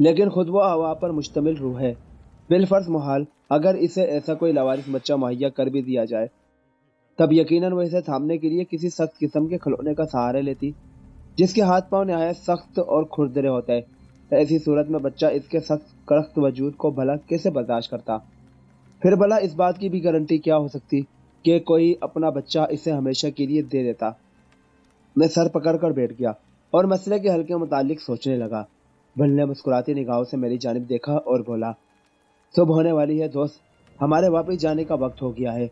لیکن خود وہ ہوا پر مشتمل روح ہے، بالفرض محال اگر اسے ایسا کوئی لاوارث بچہ مہیا کر بھی دیا جائے تب یقیناً وہ اسے تھامنے کے لیے کسی سخت قسم کے کھلونے کا سہارے لیتی جس کے ہاتھ پاؤں نہایت سخت اور کھردرے ہوتے ہیں۔ ایسی صورت میں بچہ اس کے سخت کرخت وجود کو بھلا کیسے برداشت کرتا؟ پھر بھلا اس بات کی بھی گارنٹی کیا ہو سکتی کہ کوئی اپنا بچہ اسے ہمیشہ کے لیے دے دیتا؟ میں سر پکڑ کر بیٹھ گیا اور مسئلے کے حل کے متعلق سوچنے لگا۔ بل نے مسکراتی نگاہوں سے میری جانب دیکھا اور بولا، صبح ہونے والی ہے دوست، ہمارے واپس جانے کا وقت ہو گیا ہے،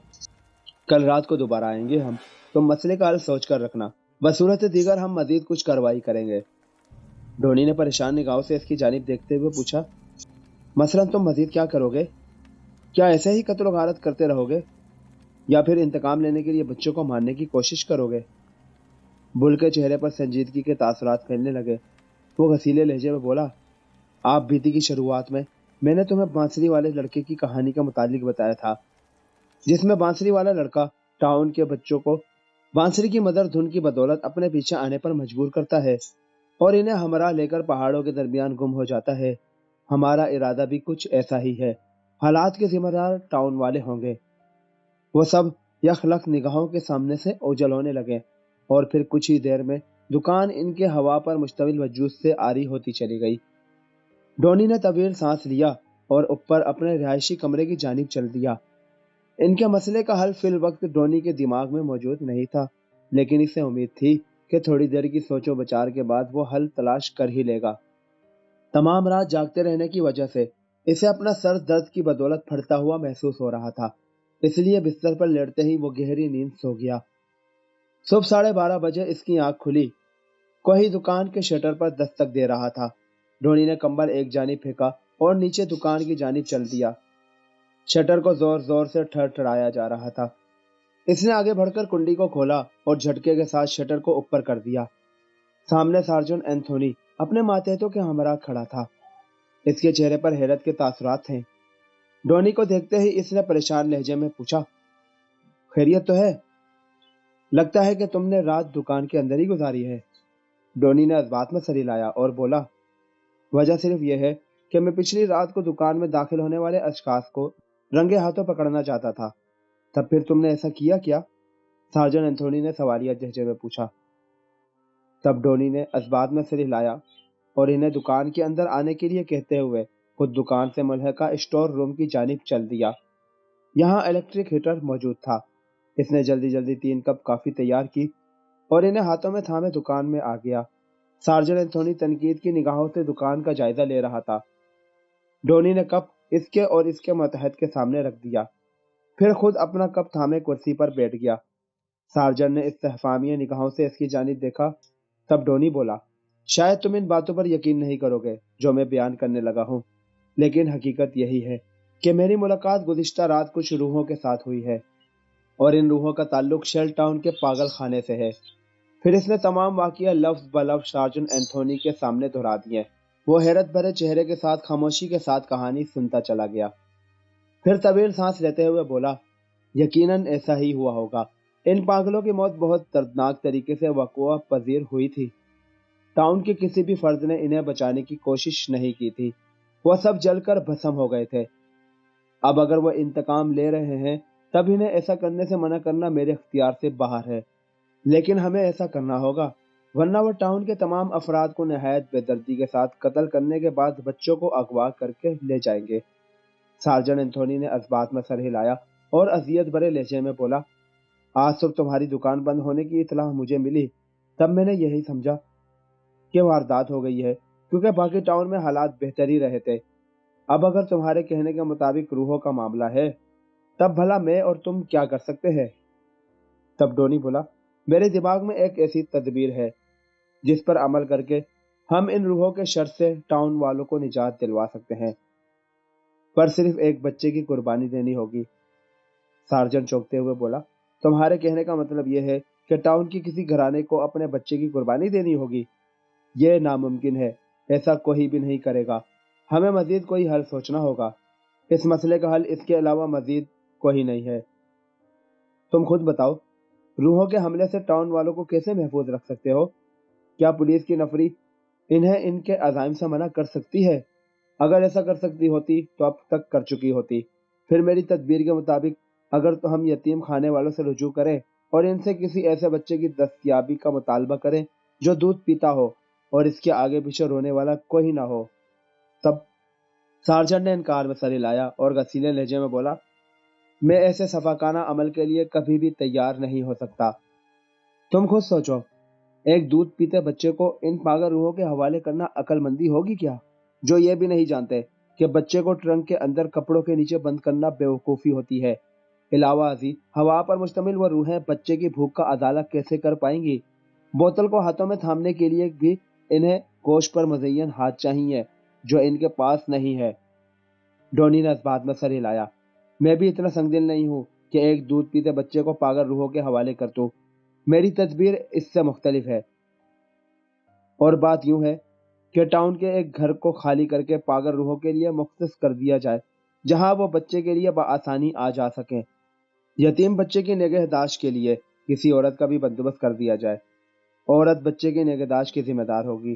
کل رات کو دوبارہ آئیں گے ہم، تم مسئلے کا حل سوچ کر رکھنا، بصورت دیگر ہم مزید کچھ کارروائی کریں گے۔ ڈھونی نے پریشان نگاہوں سے اس کی جانب دیکھتے ہوئے پوچھا، مثلاً تم مزید کیا کرو گے؟ کیا ایسے ہی قتل و غارت کرتے رہو گے یا پھر انتقام لینے کے لیے بچوں کو مارنے کی کوشش کرو گے؟ بل کے چہرے پر سنجیدگی کے تاثرات پھیلنے لگے۔ وہ غسیلے لہجے میں بولا، آپ بیتی کی شروعات میں نے تمہیں بانسری والے لڑکے کی کہانی کے متعلق بتایا تھا، جس میں بانسری والا لڑکا ٹاؤن کے بچوں کو بانسری کی مدر دھن کی بدولت اپنے پیچھے آنے پر مجبور کرتا ہے اور انہیں ہمراہ لے کر پہاڑوں کے درمیان گم ہو جاتا ہے۔ ہمارا ارادہ بھی کچھ ایسا ہی ہے۔ حالات کے ذمہ دار ٹاؤن والے ہوں گے۔ وہ سب یخلق نگاہوں کے سامنے سے اوجل ہونے لگے اور پھر کچھ ہی دیر میں دکان ان کے ہوا پر مشتمل وجود سے آری ہوتی چلی گئی۔ ڈونی نے طویل سانس لیا اور اوپر اپنے رہائشی کمرے کی جانب چل دیا۔ ان کے مسئلے کا حل فی الوقت ڈونی کے دماغ میں موجود نہیں تھا، لیکن اسے امید تھی کہ تھوڑی دیر کی سوچ و بچار کے بعد وہ حل تلاش کر ہی لے گا۔ تمام رات جاگتے رہنے کی وجہ سے اسے اپنا سر درد کی بدولت پھٹتا ہوا محسوس ہو رہا تھا، اس لیے بستر پر لیٹتے ہی وہ گہری نیند سو گیا۔ صبح 12:30 بجے اس کی آنکھ کھلی۔ کوئی دکان کے شٹر پر دستک دے رہا تھا۔ ڈھونی نے کمبل ایک جانب پھینکا اور نیچے دکان کی جانب چل دیا۔ شٹر کو زور زور سے ٹھڑٹھڑایا جا رہا تھا۔ اس نے آگے بڑھ کر کنڈی کو کھولا اور جھٹکے کے ساتھ شٹر کو اوپر کر دیا۔ سامنے سارجن اینتھونی اپنے ماتحتوں کے ہمراہ کھڑا تھا۔ اس کے چہرے پر حیرت کے تاثرات تھے۔ ڈونی کو دیکھتے ہی اس نے پریشان لہجے میں پوچھا، خیریت تو ہے؟ لگتا ہے کہ تم نے رات دکان کے اندر ہی گزاری ہے۔ ڈونی نے اس بات میں سر ہلایا اور بولا، وجہ صرف یہ ہے کہ میں پچھلی رات کو دکان میں داخل ہونے والے اشخاص کو رنگے ہاتھوں پکڑنا چاہتا تھا۔ تب پھر تم نے ایسا کیا کیا؟ سارجن اینتھونی نے سوالیہ لہجے میں پوچھا۔ تب ڈونی نے اس بات میں سر ہلایا اور انہیں دکان کے اندر آنے کے لیے کہتے ہوئے خود دکان سے ملحقہ اسٹور روم کی جانب چل دیا۔ یہاں الیکٹرک ہیٹر موجود تھا۔ اس نے جلدی جلدی 3 کپ کافی تیار کی اور انہیں ہاتھوں میں تھامے دکان میں آ گیا۔ سارجن اینتھونی تنقید کی نگاہوں سے دکان کا جائزہ لے رہا تھا۔ ڈونی نے کپ اس کے اور اس کے ماتحت کے سامنے رکھ دیا، پھر خود اپنا کپ تھامے کرسی پر بیٹھ گیا۔ سارجن نے استفہامیہ نگاہوں سے اس کی جانب دیکھا۔ تب ڈونی بولا، شاید تم ان باتوں پر یقین نہیں کرو گے جو میں بیان کرنے لگا ہوں، لیکن حقیقت یہی ہے کہ میری ملاقات گزشتہ رات کچھ روحوں کے ساتھ ہوئی ہے اور ان روحوں کا تعلق شیل ٹاؤن کے پاگل خانے سے ہے۔ پھر اس نے تمام واقعہ لفظ بلفظ سارجن اینتھونی کے سامنے دہرا دیے۔ وہ حیرت بھرے چہرے کے ساتھ خاموشی کے ساتھ کہانی سنتا چلا گیا، پھر طویل سانس لیتے ہوئے بولا، یقیناً ایسا ہی ہوا ہوگا۔ ان پاگلوں کی موت بہت دردناک طریقے سے وقوع پذیر ہوئی تھی۔ ٹاؤن کے کسی بھی فرد نے انہیں بچانے کی کوشش نہیں کی تھی۔ وہ سب جل کر بھسم ہو گئے تھے۔ اب اگر وہ انتقام لے رہے ہیں تب انہیں ایسا کرنے سے منع کرنا میرے اختیار سے باہر ہے، لیکن ہمیں ایسا کرنا ہوگا، ورنہ وہ ٹاؤن کے تمام افراد کو نہایت بے دردی کے ساتھ قتل کرنے کے بعد بچوں کو اغوا کر کے لے جائیں گے۔ سارجن اینتھونی نے اس بات میں سر ہلایا اور اذیت بھرے لہجے میں بولا، آج صبح تمہاری دکان بند ہونے کی اطلاع مجھے ملی، تب میں نے یہی سمجھا کہ واردات ہو گئی ہے، کیونکہ باقی ٹاؤن میں حالات بہتر ہی رہے تھے۔ اب اگر تمہارے کہنے کے مطابق روحوں کا معاملہ ہے تب بھلا میں اور تم کیا کر سکتے ہیں؟ تب ڈونی بولا، میرے دماغ میں ایک ایسی تدبیر ہے جس پر عمل کر کے ہم ان روحوں کے شر سے ٹاؤن والوں کو نجات دلوا سکتے ہیں، پر صرف ایک بچے کی قربانی دینی ہوگی۔ سارجن چونکتے ہوئے بولا، تمہارے کہنے کا مطلب یہ ہے کہ ٹاؤن کی کسی گھرانے کو اپنے بچے کی قربانی دینی ہوگی؟ یہ ناممکن ہے، ایسا کوئی بھی نہیں کرے گا۔ ہمیں مزید کوئی حل سوچنا ہوگا۔ اس مسئلے کا حل اس کے علاوہ مزید کوئی نہیں ہے۔ تم خود بتاؤ، روحوں کے حملے سے ٹاؤن والوں کو کیسے محفوظ رکھ سکتے ہو؟ کیا پولیس کی نفری انہیں ان کے عزائم سے منع کر سکتی ہے؟ اگر ایسا کر سکتی ہوتی تو اب تک کر چکی ہوتی۔ پھر میری تدبیر کے مطابق اگر تو ہم یتیم خانے والوں سے رجوع کریں اور ان سے کسی ایسے بچے کی دستیابی کا مطالبہ کریں جو دودھ پیتا ہو اور اس کے آگے پیچھے رونے والا کوئی نہ ہو۔ تب سارجن نے انکار میں سر ہلایا اور غسیلے لہجے میں بولا، میں ایسے سفاکانہ عمل کے لیے کبھی بھی تیار نہیں ہو سکتا۔ تم خود سوچو، ایک دودھ پیتے بچے کو ان پاگل روحوں کے حوالے کرنا عقل مندی ہوگی کیا، جو یہ بھی نہیں جانتے کہ بچے کو ٹرنک کے اندر کپڑوں کے نیچے بند کرنا بیوقوفی ہوتی ہے۔ علاوہ ازیں ہوا پر مشتمل وہ روحیں بچے کی بھوک کا ازالہ کیسے کر پائیں گی؟ بوتل کو ہاتھوں میں تھامنے کے لیے بھی انہیں گوشت پر مزین ہاتھ چاہیے جو ان کے پاس نہیں ہے۔ ڈونی نے اس بات میں سر ہلایا، میں بھی اتنا سنگ دل نہیں ہوں کہ ایک دودھ پیتے بچے کو پاگل روحوں کے حوالے کر دوں۔ میری تدبیر اس سے مختلف ہے، اور بات یوں ہے کہ ٹاؤن کے ایک گھر کو خالی کر کے پاگل روحوں کے لیے مختص کر دیا جائے جہاں وہ بچے کے لیے بآسانی آ جا سکیں۔ یتیم بچے کی نگہداشت کے لیے کسی عورت کا بھی بندوبست کر دیا جائے۔ عورت بچے کی نگہداشت کی ذمہ دار ہوگی۔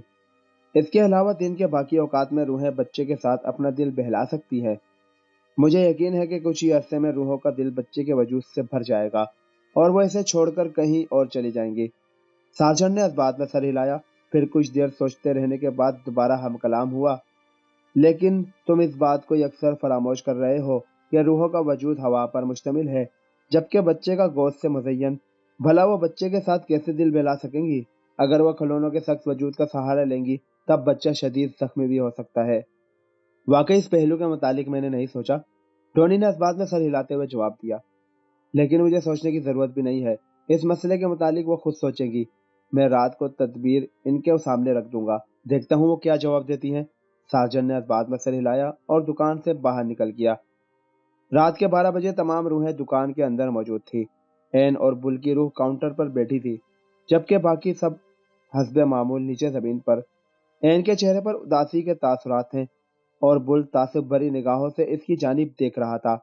اس کے علاوہ دن کے باقی اوقات میں روحیں بچے کے ساتھ اپنا دل بہلا سکتی ہے۔ مجھے یقین ہے کہ کچھ ہی عرصے میں روحوں کا دل بچے کے وجود سے بھر جائے گا اور وہ اسے چھوڑ کر کہیں اور چلی جائیں گی۔ سارجن نے اس بات میں سر ہلایا، پھر کچھ دیر سوچتے رہنے کے بعد دوبارہ ہم کلام ہوا، لیکن تم اس بات کو یکسر فراموش کر رہے ہو کہ روحوں کا وجود ہوا پر مشتمل ہے جبکہ بچے کا گوشت سے مزین۔ بھلا وہ بچے کے ساتھ کیسے دل بہلا سکیں گی؟ اگر وہ کھلونوں کے سخت وجود کا سہارا لیں گی تب بچہ شدید زخمی بھی ہو سکتا ہے۔ واقعی اس پہلو کے متعلق میں نے نہیں سوچا، ٹونی نے اس بات میں سر ہلاتے ہوئے جواب دیا، لیکن مجھے سوچنے کی ضرورت بھی نہیں ہے، اس مسئلے کے متعلق وہ خود سوچیں گی۔ میں رات کو تدبیر ان کے سامنے رکھ دوں گا، دیکھتا ہوں وہ کیا جواب دیتی ہیں۔ سارجن نے اس بات میں سر ہلایا اور دکان سے باہر نکل گیا۔ رات کے 12 بجے تمام روحیں دکان کے اندر موجود تھی۔ این اور بل کی روح کاؤنٹر پر بیٹھی تھی جبکہ باقی سب حسب معمول نیچے زمین پر۔ این کے چہرے پر اداسی کے تاثرات ہیں اور بل تعصب بھری نگاہوں سے اس کی جانب دیکھ رہا تھا۔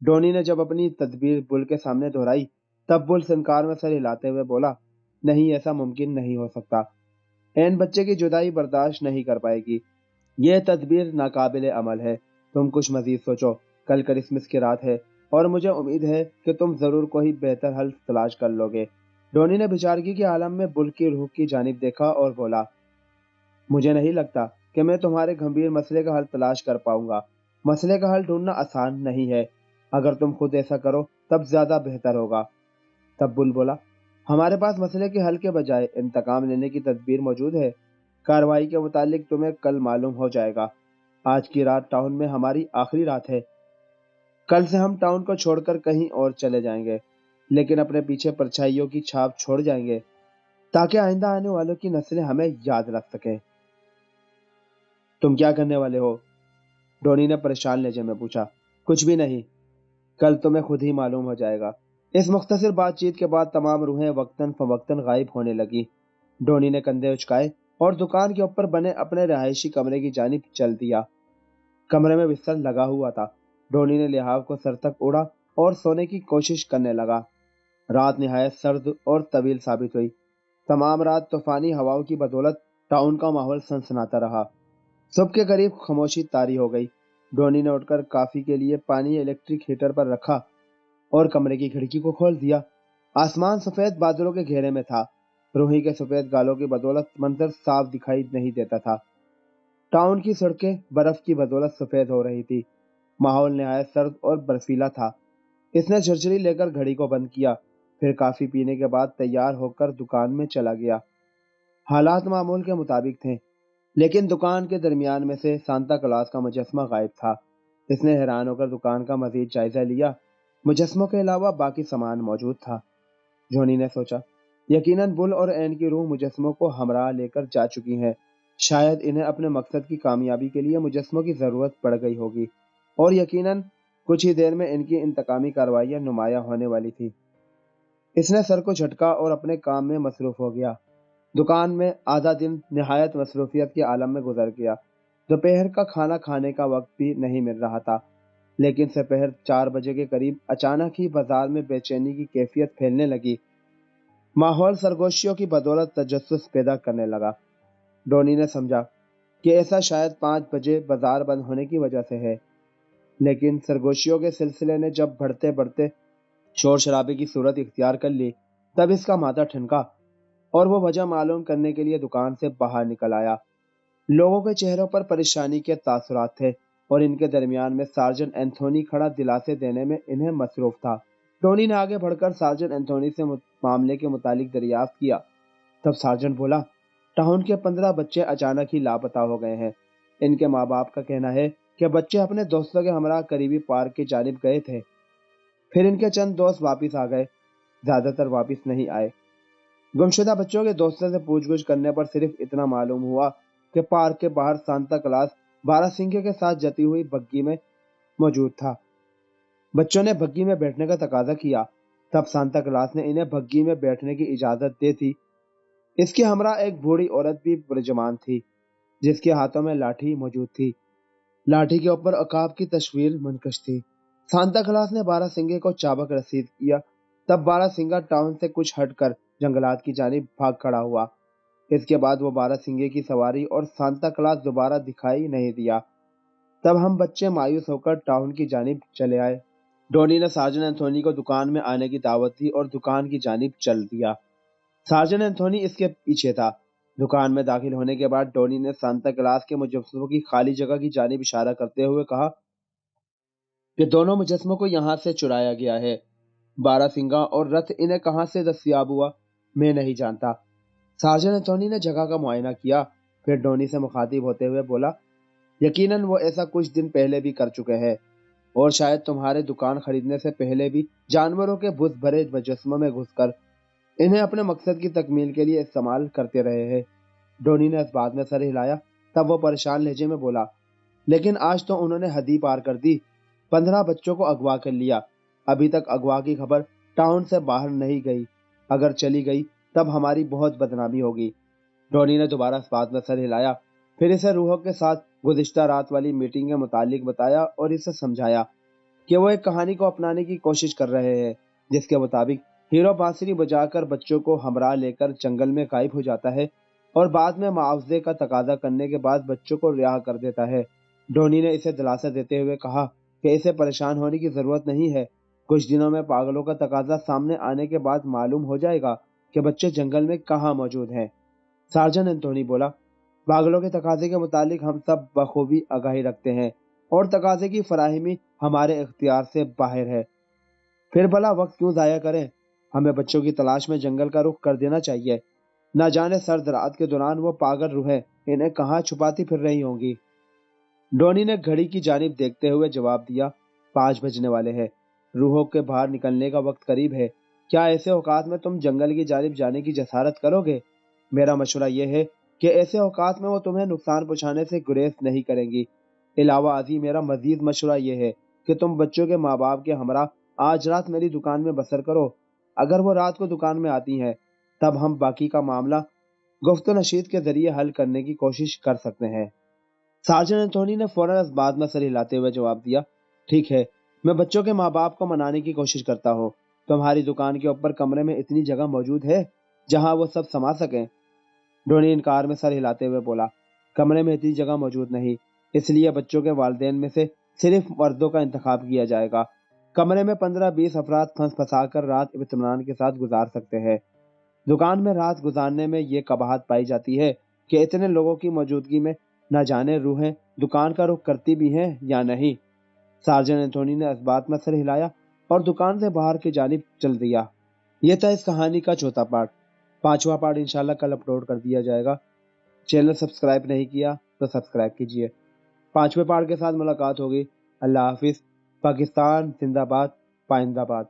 ڈونی نے جب اپنی تدبیر بل کے سامنے دہرائی تب بل سنکار میں سر ہلاتے ہوئے بولا، نہیں، ایسا ممکن نہیں ہو سکتا۔ این بچے کی جدائی برداشت نہیں کر پائے گی، یہ تدبیر ناقابل عمل ہے۔ تم کچھ مزید سوچو، کل کرسمس کی رات ہے اور مجھے امید ہے کہ تم ضرور کوئی بہتر حل تلاش کر لو گے۔ ڈونی نے بیچارگی کے عالم میں بل کی روح کی جانب دیکھا اور بولا، مجھے نہیں لگتا کہ میں تمہارے گھمبیر مسئلے کا حل تلاش کر پاؤں گا۔ مسئلے کا حل ڈھونڈنا آسان نہیں ہے، اگر تم خود ایسا کرو تب زیادہ بہتر ہوگا۔ تب بل بولا، ہمارے پاس مسئلے کے حل کے بجائے انتقام لینے کی تدبیر موجود ہے۔ کارروائی کے متعلق تمہیں کل معلوم ہو جائے گا۔ آج کی رات ٹاؤن میں ہماری آخری رات ہے، کل سے ہم ٹاؤن کو چھوڑ کر کہیں اور چلے جائیں گے، لیکن اپنے پیچھے پرچھائیوں کی چھاپ چھوڑ جائیں گے تاکہ آئندہ آنے والوں کی نسلیں ہمیں یاد رکھ سکیں۔ تم کیا کرنے والے ہو؟ ڈونی نے پریشان لہجے میں پوچھا۔ کچھ بھی نہیں، کل تمہیں خود ہی معلوم ہو جائے گا۔ اس مختصر بات چیت کے بعد تمام روحیں وقتاً فوقتاً غائب ہونے لگی۔ ڈونی نے کندھے اچکائے اور دکان کے اوپر بنے اپنے رہائشی کمرے کی جانب چل دیا۔ کمرے میں بستر لگا ہوا تھا۔ ڈونی نے لحاف کو سر تک اڑا اور سونے کی کوشش کرنے لگا۔ رات نہایت سرد اور طویل ثابت ہوئی۔ تمام رات طوفانی ہواؤں کی بدولت ٹاؤن کا ماحول سنسناتا رہا۔ صبح کے قریب خاموشی طاری ہو گئی۔ ڈونی نے اٹھ کر کافی کے لیے پانی الیکٹرک ہیٹر پر رکھا اور کمرے کی کھڑکی کو کھول دیا۔ آسمان سفید بادلوں کے گھیرے میں تھا۔ روحی کے سفید گالوں کی بدولت منظر صاف دکھائی نہیں دیتا تھا۔ ٹاؤن کی سڑکیں برف کی بدولت سفید ہو رہی تھی۔ ماحول نہایت سرد اور برفیلا تھا۔ اس نے جھرجھری لے کر گھڑی کو بند کیا، پھر کافی پینے کے بعد تیار ہو کر دکان میں چلا گیا۔ حالات معمول کے مطابق تھے، لیکن دکان کے درمیان میں سے سانتا کلاس کا مجسمہ غائب تھا۔ اس نے حیران ہو کر دکان کا مزید جائزہ لیا۔ مجسموں کے علاوہ باقی سامان موجود تھا۔ جونی نے سوچا، یقیناً بل اور این کی روح مجسموں کو ہمراہ لے کر جا چکی ہیں۔ شاید انہیں اپنے مقصد کی کامیابی کے لیے مجسموں کی ضرورت پڑ گئی ہوگی اور یقیناً کچھ ہی دیر میں ان کی انتقامی کارروائیاں نمایاں ہونے والی تھی۔ اس نے سر کو جھٹکا اور اپنے کام میں مصروف ہو گیا۔ دکان میں آدھا دن نہایت مصروفیت کے عالم میں گزر گیا۔ دوپہر کا کھانا کھانے کا وقت بھی نہیں مل رہا تھا، لیکن سپہر 4 بجے کے قریب اچانک ہی بازار میں بے چینی کی کیفیت پھیلنے لگی۔ ماحول سرگوشیوں کی بدولت تجسس پیدا کرنے لگا۔ ڈونی نے سمجھا کہ ایسا شاید 5 بجے بازار بند ہونے کی وجہ سے ہے، لیکن سرگوشیوں کے سلسلے نے جب بڑھتے بڑھتے شور شرابے کی صورت اختیار کر لی، تب اس کا ماتھا ٹھنکا اور وہ وجہ معلوم کرنے کے لیے دکان سے باہر نکل آیا۔ لوگوں کے چہروں پر پریشانی کے تاثرات تھے اور ان کے درمیان میں سارجن اینتھونی کھڑا دلاسے دینے میں انہیں مصروف تھا۔ ٹونی نے آگے بڑھ کر سارجن اینتھونی سے معاملے کے متعلق دریافت کیا۔ تب سارجن بولا، ٹاؤن کے 15 بچے اچانک ہی لاپتہ ہو گئے ہیں۔ ان کے ماں باپ کا کہنا ہے کہ بچے اپنے دوستوں کے ہمراہ قریبی پارک کی جانب گئے تھے، پھر ان کے چند دوست واپس آ گئے، زیادہ تر واپس نہیں آئے۔ گمشدہ بچوں کے دوستوں سے پوچھ گچھ کرنے پر صرف اتنا معلوم ہوا کہ پارک کے باہر سانتا کلاس بارہ سنگھے کے ساتھ جتی ہوئی بگی میں موجود تھا۔ بچوں نے بگی میں بیٹھنے کا تقاضا کیا، تب سانتا کلاس نے انہیں بگی میں بیٹھنے کی اجازت دے دی۔ اس کے ہمراہ ایک بوڑھی عورت بھی برجمان تھی، جس کے ہاتھوں میں لاٹھی موجود تھی۔ لاٹھی کے اوپر عقاب کی تصویر منقش تھی۔ سانتا کلاس نے بارہ سنگھے کو چابک رسید کیا، تب بارہ سنگھا ٹاؤن سے کچھ ہٹ کر جنگلات کی جانب بھاگ کھڑا ہوا۔ اس کے بعد وہ بارہ سنگھے کی سواری اور سانتا کلاس دوبارہ دکھائی نہیں دیا۔ تب ہم بچے مایوس ہو کر ٹاؤن کی جانب چلے آئے۔ ڈونی نے سارجن اینتھونی کو دکان میں آنے کی دعوت دی اور دکان کی جانب چل دیا۔ سارجن اینتھونی اس کے پیچھے تھا۔ دکان میں داخل ہونے کے بعد ڈونی نے سانتا کلاس کے مجسموں کی خالی جگہ کی جانب اشارہ کرتے ہوئے کہا کہ دونوں مجسموں کو یہاں سے چرایا گیا ہے۔ بارہ سنگھا اور رتھ انہیں کہاں سے دستیاب ہوا، میں نہیں جانتا۔ سارجن اینتھونی نے جگہ کا معائنہ کیا، پھر ڈونی سے مخاطب ہوتے ہوئے بولا، یقیناً وہ ایسا کچھ دن پہلے بھی کر چکے ہیں اور شاید تمہارے دکان خریدنے سے پہلے بھی جانوروں کے بت بھرے مجسموں میں گھس کر انہیں اپنے مقصد کی تکمیل کے لیے استعمال کرتے رہے ہیں۔ ڈونی نے اس بات میں سر ہلایا، تب وہ پریشان لہجے میں بولا، لیکن آج تو انہوں نے حد ہی پار کر دی، 15 بچوں کو اغوا کر لیا۔ ابھی تک اغوا کی خبر ٹاؤن سے باہر نہیں گئی، اگر چلی گئی تب ہماری بہت بدنامی ہوگی۔ ڈونی نے دوبارہ اس بات میں سر ہلایا، پھر اسے روحوں کے ساتھ گزشتہ رات والی میٹنگ کے متعلق بتایا اور اسے سمجھایا کہ وہ ایک کہانی کو اپنانے کی کوشش کر رہے ہیں، جس کے مطابق ہیرو بانسری بجا کر بچوں کو ہمراہ لے کر جنگل میں غائب ہو جاتا ہے اور بعد میں معاوضے کا تقاضا کرنے کے بعد بچوں کو رہا کر دیتا ہے۔ ڈونی نے اسے دلاسا دیتے ہوئے کہا کہ اسے پریشان ہونے کی ضرورت نہیں ہے، کچھ دنوں میں پاگلوں کا تقاضا سامنے آنے کے بعد معلوم ہو جائے گا کہ بچے جنگل میں کہاں موجود ہیں۔ سارجن اینتھونی بولا، پاگلوں کے تقاضے کے متعلق ہم سب بخوبی آگاہی رکھتے ہیں اور تقاضے کی فراہمی ہمارے اختیار سے باہر ہے، پھر بھلا وقت کیوں ضائع کریں؟ ہمیں بچوں کی تلاش میں جنگل کا رخ کر دینا چاہیے، نہ جانے سرد رات کے دوران وہ پاگل روحیں انہیں کہاں چھپاتی پھر رہی ہوں گی۔ ڈونی نے گھڑی کی جانب دیکھتے ہوئے جواب دیا، 5 بجنے والے ہیں، روحوں کے باہر نکلنے کا وقت قریب ہے، کیا ایسے اوقات میں تم جنگل کی جانب جانے کی جسارت کرو گے؟ میرا مشورہ یہ ہے کہ ایسے اوقات میں وہ تمہیں نقصان پہنچانے سے گریز نہیں کریں گی۔ علاوہ ازیں میرا مزید مشورہ یہ ہے کہ تم بچوں کے ماں باپ کے ہمراہ آج رات میری دکان میں بسر کرو۔ اگر وہ رات کو دکان میں آتی ہیں تب ہم باقی کا معاملہ گفت و نشید کے ذریعے حل کرنے کی کوشش کر سکتے ہیں۔ سارجن اینتھونی نے فوراً اس بات میں سر ہلاتے ہوئے جواب دیا، ٹھیک ہے، میں بچوں کے ماں باپ کو منانے کی کوشش کرتا ہوں۔ تمہاری دکان کے اوپر کمرے میں اتنی جگہ موجود ہے جہاں وہ سب سما سکیں؟ ڈونی انکار میں سر ہلاتے ہوئے بولا، کمرے میں اتنی جگہ موجود نہیں، اس لیے بچوں کے والدین میں سے صرف مردوں کا انتخاب کیا جائے گا۔ کمرے میں 15-20 افراد پھنس پھنسا کر رات اطمینان کے ساتھ گزار سکتے ہیں۔ دکان میں رات گزارنے میں یہ قباحت پائی جاتی ہے کہ اتنے لوگوں کی موجودگی میں نہ جانے روحیں دکان کا رخ کرتی بھی ہیں یا نہیں۔ سارجن اینتھونی نے اس بات میں سر ہلایا اور دکان سے باہر کی جانب چل دیا۔ یہ تھا اس کہانی کا چوتھا پارٹ۔ 5واں پارٹ انشاءاللہ کل اپلوڈ کر دیا جائے گا۔ چینل سبسکرائب نہیں کیا تو سبسکرائب کیجیے۔ 5ویں پارٹ کے ساتھ ملاقات ہوگی۔ اللہ حافظ۔ پاکستان زندہ باد، پائندہ باد۔